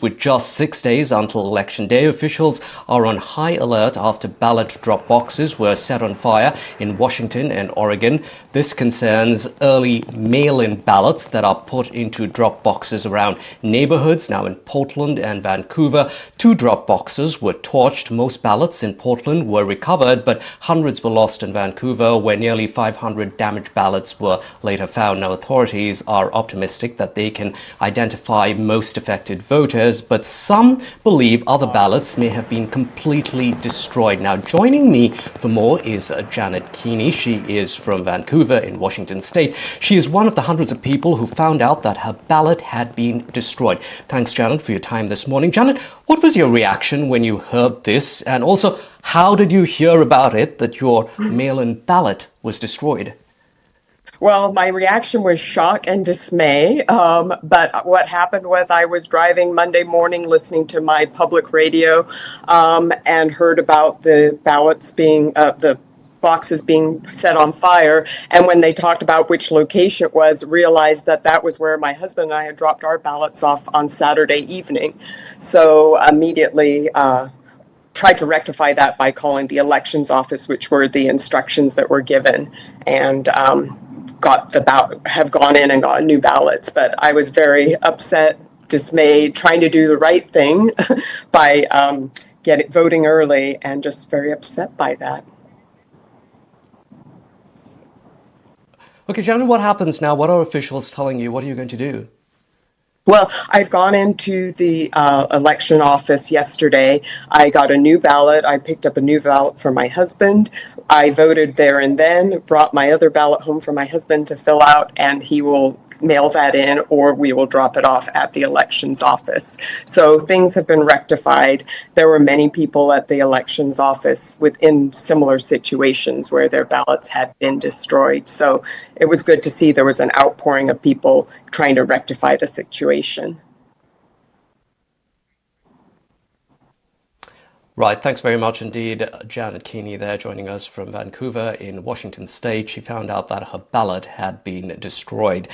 With just 6 days until Election Day, officials are on high alert after ballot drop boxes were set on fire in Washington and Oregon. This concerns early mail-in ballots that are put into drop boxes around neighborhoods. Now in Portland and Vancouver, 2 drop boxes were torched. Most ballots in Portland were recovered, but hundreds were lost in Vancouver, where nearly 500 damaged ballots were later found. Now authorities are optimistic that they can identify most affected voters, but some believe other ballots may have been completely destroyed. Now, joining me for more is Janet Keeney. She is from Vancouver in Washington State. She is one of the hundreds of people who found out that her ballot had been destroyed. Thanks, Janet, for your time this morning. Janet, what was your reaction when you heard this? And also, how did you hear about it that your mail-in ballot was destroyed? Well, my reaction was shock and dismay. But what happened was I was driving Monday morning listening to my public radio and heard about the ballots being, the boxes being set on fire. And when they talked about which location it was, realized that that was where my husband and I had dropped our ballots off on Saturday evening. So immediately tried to rectify that by calling the elections office, which were the instructions that were given. And have gone in and gotten new ballots. But I was very upset, dismayed, trying to do the right thing by voting early, and just very upset by that. Okay, Janet, what happens now? What are officials telling you? What are you going to do? Well, I've gone into the election office yesterday. I got a new ballot. I picked up a new ballot for my husband. I voted there and then, brought my other ballot home for my husband to fill out, and he will mail that in, or we will drop it off at the elections office. So things have been rectified. There were many people at the elections office within similar situations where their ballots had been destroyed. So it was good to see there was an outpouring of people trying to rectify the situation. Right, thanks very much indeed. Janet Keeney there joining us from Vancouver in Washington State. She found out that her ballot had been destroyed.